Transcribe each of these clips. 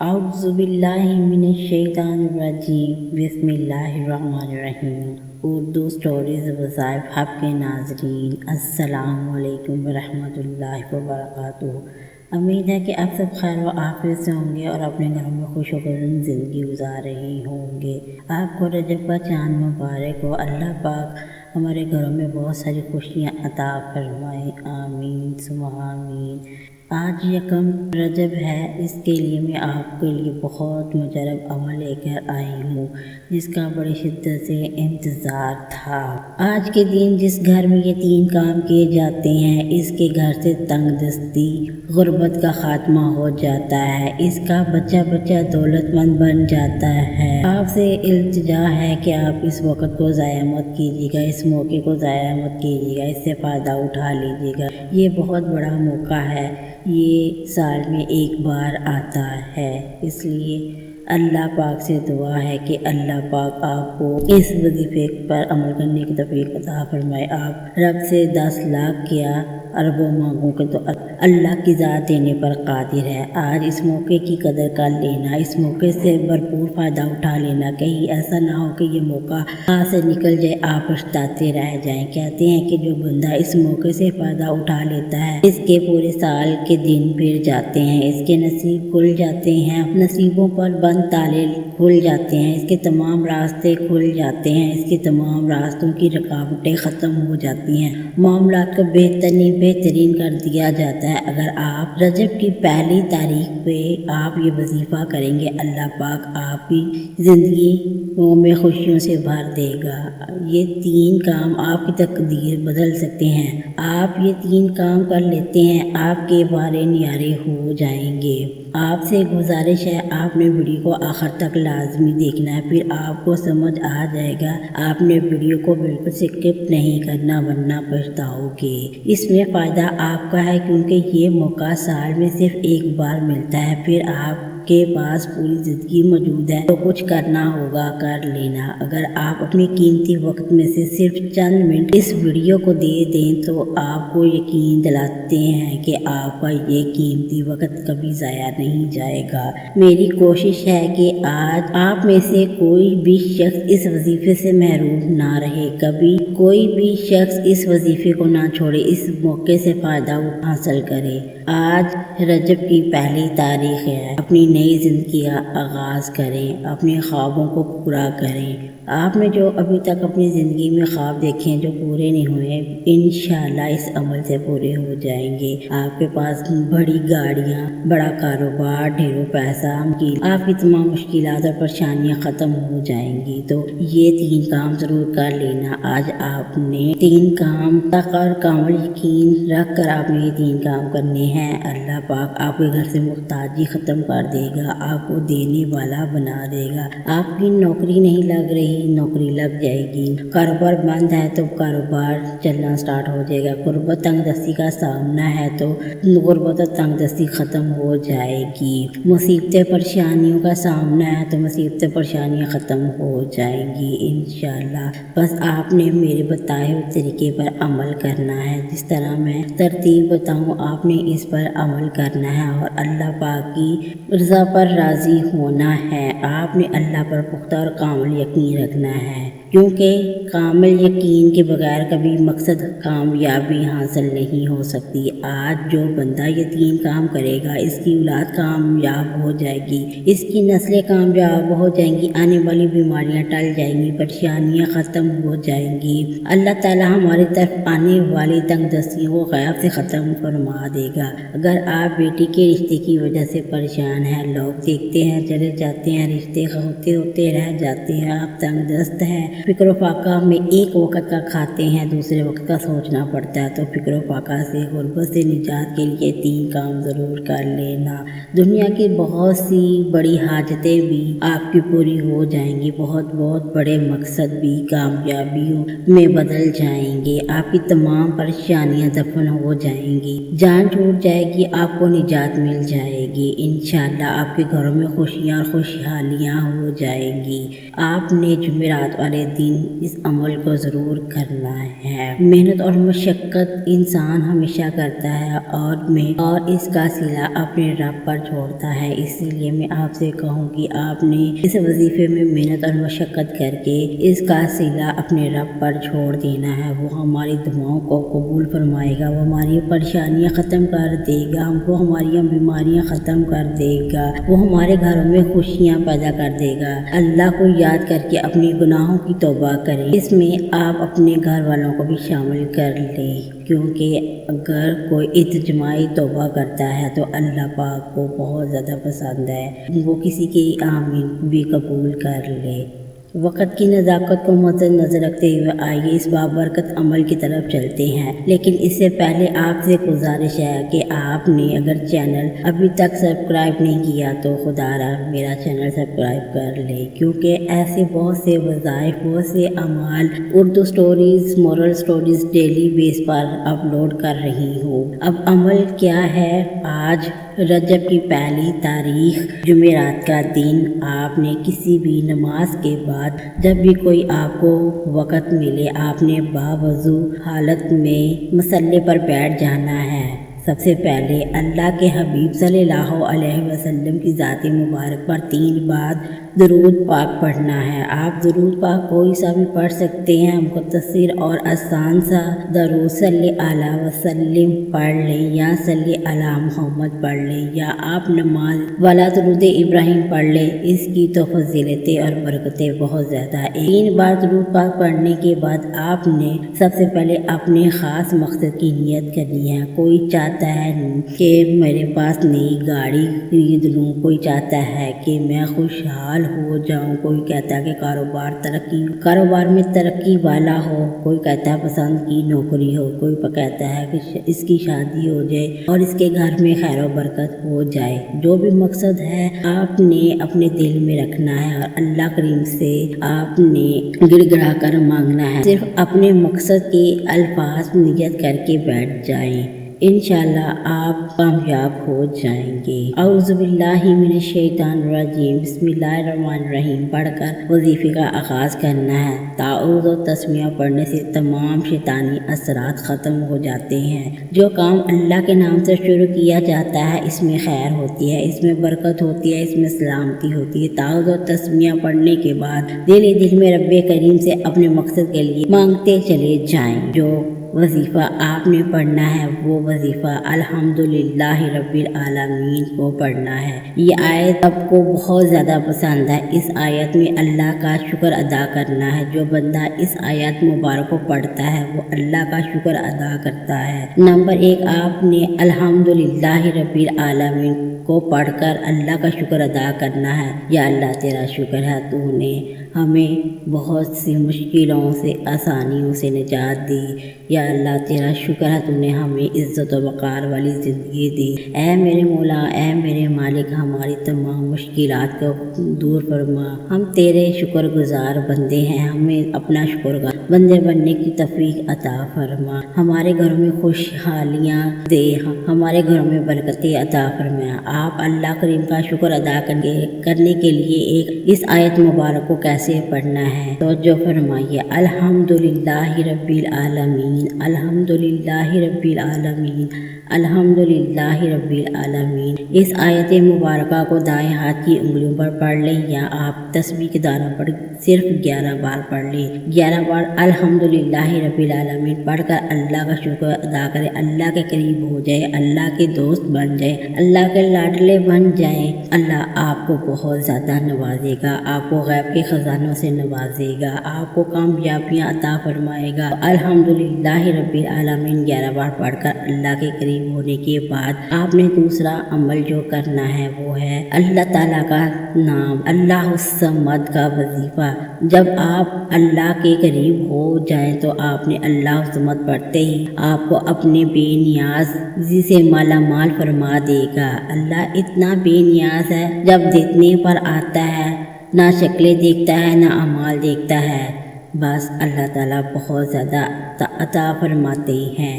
اعوذ باللہ من الشیطان الرجیم بسم اللہ الرحمن الرحیم۔ اردو سٹوریز وظائف ہب کے ناظرین، السلام علیکم ورحمۃ اللہ وبرکاتہ۔ امید ہے کہ آپ سب خیر و عافیت سے ہوں گے اور اپنے گھروں میں خوش و خرم زندگی گزار رہے ہوں گے۔ آپ کو رجب کا چاند مبارک ہو۔ اللہ پاک ہمارے گھروں میں بہت ساری خوشیاں عطا فرمائے، آمین ثم آمین۔ آج یکم رجب ہے، اس کے لیے میں آپ کے لیے بہت مجرب عمل لے کر آئی ہوں جس کا بڑی شدت سے انتظار تھا۔ آج کے دن جس گھر میں یہ 3 کام کیے جاتے ہیں، اس کے گھر سے تنگ دستی، غربت کا خاتمہ ہو جاتا ہے، اس کا بچہ دولت مند بن جاتا ہے۔ آپ سے التجا ہے کہ آپ اس وقت کو ضائع مت کیجیے گا، اس موقع کو ضائع مت کیجیے گا، اس سے فائدہ اٹھا لیجیے گا۔ یہ بہت بڑا موقع ہے، یہ سال میں ایک بار آتا ہے، اس لیے اللہ پاک سے دعا ہے کہ اللہ پاک آپ کو اس وظیفے پر عمل کرنے کی توفیق عطا فرمائے۔ آپ رب سے 10 لاکھ کیا اربوں مانگوں کے تو اللہ کی ذات دینے پر قادر ہے۔ آج اس موقع کی قدر کر لینا، اس موقع سے بھرپور فائدہ اٹھا لینا، کہیں ایسا نہ ہو کہ یہ موقع ہاتھ سے نکل جائے، آپ پچھتاتے رہ جائیں۔ کہتے ہیں کہ جو بندہ اس موقع سے فائدہ اٹھا لیتا ہے، اس کے پورے سال کے دن پھر جاتے ہیں، اس کے نصیب کھل جاتے ہیں، نصیبوں پر بند تالے کھل جاتے ہیں، اس کے تمام راستے کھل جاتے ہیں، اس کے تمام راستوں کی رکاوٹیں ختم ہو جاتی ہیں، معاملات کو بہترین کر دیا جاتا ہے۔ اگر آپ رجب کی پہلی تاریخ پہ آپ یہ وظیفہ کریں گے، اللہ پاک آپ کی زندگی میں خوشیوں سے بھر دے گا۔ یہ 3 کام آپ کی تقدیر بدل سکتے ہیں۔ آپ یہ 3 کام کر لیتے ہیں، آپ کے بارے نیارے ہو جائیں گے۔ آپ سے گزارش ہے، آپ نے ویڈیو کو آخر تک لازمی دیکھنا ہے، پھر آپ کو سمجھ آ جائے گا۔ آپ نے ویڈیو کو بالکل سکپ نہیں کرنا ورنہ پچھتاؤ گے۔ اس میں فائدہ آپ کا ہے کیونکہ یہ موقع سال میں صرف ایک بار ملتا ہے، پھر آپ کے پاس پوری زندگی موجود ہے، تو کچھ کرنا ہوگا کر لینا۔ اگر آپ اپنے قیمتی وقت میں سے صرف چند منٹ اس ویڈیو کو دے دیں تو آپ کو یقین دلاتے ہیں کہ آپ کا یہ قیمتی وقت کبھی ضائع نہیں جائے گا۔ میری کوشش ہے کہ آج آپ میں سے کوئی بھی شخص اس وظیفے سے محروم نہ رہے، کبھی کوئی بھی شخص اس وظیفے کو نہ چھوڑے، اس موقع سے فائدہ حاصل کرے۔ آج رجب کی پہلی تاریخ ہے، اپنی نئی زندگی کا آغاز کریں، اپنے خوابوں کو پورا کریں۔ آپ نے جو ابھی تک اپنی زندگی میں خواب دیکھے ہیں جو پورے نہیں ہوئے، انشاءاللہ اس عمل سے پورے ہو جائیں گے۔ آپ کے پاس بڑی گاڑیاں، بڑا کاروبار، ڈھیروں پیسہ، آپ کی تمام مشکلات اور پریشانیاں ختم ہو جائیں گی۔ تو یہ 3 کام ضرور کر لینا۔ آج آپ نے 3 کام تک اور کامل یقین رکھ کر آپ نے یہ 3 کام کرنے ہیں۔ اللہ پاک آپ کے گھر سے محتاجی ختم کر دے گا، آپ کو دینے والا بنا دے گا۔ آپ کی نوکری نہیں لگ رہی، نوکری لگ جائے گی۔ کاروبار بند ہے تو کاروبار چلنا سٹارٹ ہو جائے گا۔ غربت تنگ دستی کا سامنا ہے تو غربت اور تنگ دستی ختم ہو جائے گی۔ مصیبتیں پریشانیوں کا سامنا ہے تو مصیبتیں پریشانیاں ختم ہو جائیں گی انشاءاللہ۔ بس آپ نے میرے بتائے ہوئے طریقے پر عمل کرنا ہے، جس طرح میں ترتیب بتاؤں آپ نے اس پر عمل کرنا ہے اور اللہ پاک کی رضا پر راضی ہونا ہے۔ آپ نے اللہ پر پختہ اور کامل یقین رکھنا ہے، کیونکہ کامل یقین کے بغیر کبھی مقصد کامیابی حاصل نہیں ہو سکتی۔ آج جو بندہ یہ 3 کام کرے گا، اس کی اولاد کامیاب ہو جائے گی، اس کی نسلیں کامیاب ہو جائیں گی، آنے والی بیماریاں ٹل جائیں گی، پریشانیاں ختم ہو جائیں گی۔ اللہ تعالیٰ ہماری طرف آنے والی تنگ دستیوں کو غیب سے ختم فرما دے گا۔ اگر آپ بیٹی کے رشتے کی وجہ سے پریشان ہیں، لوگ دیکھتے ہیں چلے جاتے ہیں، رشتے ہوتے رہ جاتے ہیں، آپ تنگ دست ہیں، فکر و فاقہ میں ایک وقت کا کھاتے ہیں، دوسرے وقت کا سوچنا پڑتا ہے، تو فکر و فاقہ سے، غربت سے نجات کے لیے 3 کام ضرور کر لینا۔ دنیا کی بہت سی بڑی حاجتیں بھی آپ کی پوری ہو جائیں گی، بہت بڑے مقصد بھی کامیابیوں میں بدل جائیں گے، آپ کی تمام پریشانیاں دفن ہو جائیں گی، جان چھوٹ جائے گی، آپ کو نجات مل جائے گی انشاءاللہ۔ آپ کے گھروں میں خوشیاں اور خوشحالیاں ہو جائیں گی۔ آپ نے جمعرات والے دن اس عمل کو ضرور کرنا ہے۔ محنت اور مشقت انسان ہمیشہ کرتا ہے اور اس کا صلہ اپنے رب پر چھوڑتا ہے، اسی لیے میں آپ سے کہوں کہ آپ نے اس وظیفے میں محنت اور مشقت کر کے اس کا صلہ اپنے رب پر چھوڑ دینا ہے۔ وہ ہماری دعاؤں کو قبول فرمائے گا، وہ ہماری پریشانیاں ختم کر دے گا، وہ ہماری بیماریاں ختم کر دے گا، وہ ہمارے گھروں میں خوشیاں پیدا کر دے گا۔ اللہ کو یاد کر کے اپنی گناہوں کی توبہ کریں، اس میں آپ اپنے گھر والوں کو بھی شامل کر لیں، کیونکہ اگر کوئی اجتماعی توبہ کرتا ہے تو اللہ پاک کو بہت زیادہ پسند ہے، وہ کسی کی آمین بھی قبول کر لے۔ وقت کی نزاکت کو مد نظر رکھتے ہوئے آئیے اس بابرکت عمل کی طرف چلتے ہیں، لیکن اس سے پہلے آپ سے گزارش ہے کہ آپ نے اگر چینل ابھی تک سبسکرائب نہیں کیا تو خدا را میرا چینل سبسکرائب کر لے، کیونکہ ایسے بہت سے وظائف، بہت سے اعمال، Urdu stories, moral stories daily base پر اپلوڈ کر رہی ہوں۔ اب عمل کیا ہے؟ آج رجب کی پہلی تاریخ جمعرات کا دن، آپ نے کسی بھی نماز کے بعد جب بھی کوئی آپ کو وقت ملے، آپ نے باوضو حالت میں مصلی پر بیٹھ جانا ہے۔ سب سے پہلے اللہ کے حبیب صلی اللہ علیہ وسلم کی ذات مبارک پر 3 بار درود پاک پڑھنا ہے۔ آپ درود پاک کوئی سا بھی پڑھ سکتے ہیں، مختصر اور آسان سا درود صلی اللہ وسلم پڑھ لیں یا صلی اللہ محمد پڑھ لیں یا آپ نماز والا درود ابراہیم پڑھ لیں، اس کی تو فضیلتیں اور برکتیں بہت زیادہ ہیں۔ 3 بار درود پاک پڑھنے کے بعد آپ نے سب سے پہلے اپنے خاص مقصد کی نیت کرنی ہے۔ کوئی چاہتا ہے کہ میرے پاس نئی گاڑی خرید لوں، کوئی چاہتا ہے کہ میں خوشحال ہو جاؤں، کوئی کہتا ہے کہ کاروبار میں ترقی والا ہو، کوئی کہتا ہے پسند کی نوکری ہو، کوئی کہتا ہے کہ اس کی شادی ہو جائے اور اس کے گھر میں خیر و برکت ہو جائے۔ جو بھی مقصد ہے آپ نے اپنے دل میں رکھنا ہے اور اللہ کریم سے آپ نے گڑ گڑا کر مانگنا ہے۔ صرف اپنے مقصد کے الفاظ نیت کر کے بیٹھ جائیں، انشاءاللہ آپ کامیاب ہو جائیں گے۔ اعوذ باللہ من الشیطان الرجیم، بسم اللہ الرحمن الرحیم پڑھ کر وظیفے کا آغاز کرنا ہے۔ تعوذ و تسمیہ پڑھنے سے تمام شیطانی اثرات ختم ہو جاتے ہیں۔ جو کام اللہ کے نام سے شروع کیا جاتا ہے اس میں خیر ہوتی ہے، اس میں برکت ہوتی ہے، اس میں سلامتی ہوتی ہے۔ تعوذ و تسمیہ پڑھنے کے بعد دل میں رب کریم سے اپنے مقصد کے لیے مانگتے چلے جائیں۔ جو وظیفہ آپ نے پڑھنا ہے وہ وظیفہ الحمدللہ رب العالمین کو پڑھنا ہے۔ یہ آیت آپ کو بہت زیادہ پسند ہے۔ اس آیت میں اللہ کا شکر ادا کرنا ہے۔ جو بندہ اس آیت مبارک کو پڑھتا ہے وہ اللہ کا شکر ادا کرتا ہے۔ نمبر 1، آپ نے الحمدللہ رب العالمین کو پڑھ کر اللہ کا شکر ادا کرنا ہے۔ یا اللہ تیرا شکر ہے، تو نے ہمیں بہت سی مشکلوں سے، آسانیوں سے نجات دی۔ یا اللہ تیرا شکر ہے، تو نے ہمیں عزت و وقار والی زندگی دی۔ اے میرے مولا، اے میرے مالک، ہماری تمام مشکلات کو دور فرما۔ ہم تیرے شکر گزار بندے ہیں، ہمیں اپنا شکر گزار بندے بننے کی توفیق عطا فرما۔ ہمارے گھروں میں خوشحالیاں دے، ہمارے گھروں میں برکتیں عطا فرما۔ آپ اللہ کریم کا شکر ادا کرنے کے لیے اس آیت مبارک کو کیسے پڑھنا ہے توجہ فرمائیے۔ الحمدللہ رب العالمین، الحمدللہ رب العالمین، الحمدللہ رب العالمین۔ اس آیت مبارکہ کو دائیں ہاتھ کی انگلیوں پر پڑھ لیں یا آپ تسبیح کے دانوں پر صرف 11 بار پڑھ لیں۔ 11 بار الحمدللہ رب العالمین پڑھ کر اللہ کا شکر ادا کریں، اللہ کے قریب ہو جائے، اللہ کے دوست بن جائیں، اللہ کے لاڈلے بن جائیں۔ اللہ آپ کو بہت زیادہ نوازے گا، آپ کو غیب کے خزانوں سے نوازے گا، آپ کو کامیابیاں عطا فرمائے گا۔ الحمدللہ رب العالمین 11 بار پڑھ کر اللہ کے قریب ہونے کے بعد آپ نے دوسرا عمل جو کرنا ہے وہ ہے اللہ تعالیٰ کا نام، اللہ الصمد کا وظیفہ۔ جب آپ اللہ کے قریب ہو جائیں تو آپ نے اللہ الصمد پڑھتے ہی آپ کو اپنے بے نیازی سے مالا مال فرما دے گا۔ اللہ اتنا بے نیاز ہے، جب دیکھنے پر آتا ہے نہ شکلیں دیکھتا ہے نہ اعمال دیکھتا ہے، بس اللہ تعالیٰ بہت زیادہ عطا فرماتے ہیں۔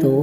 2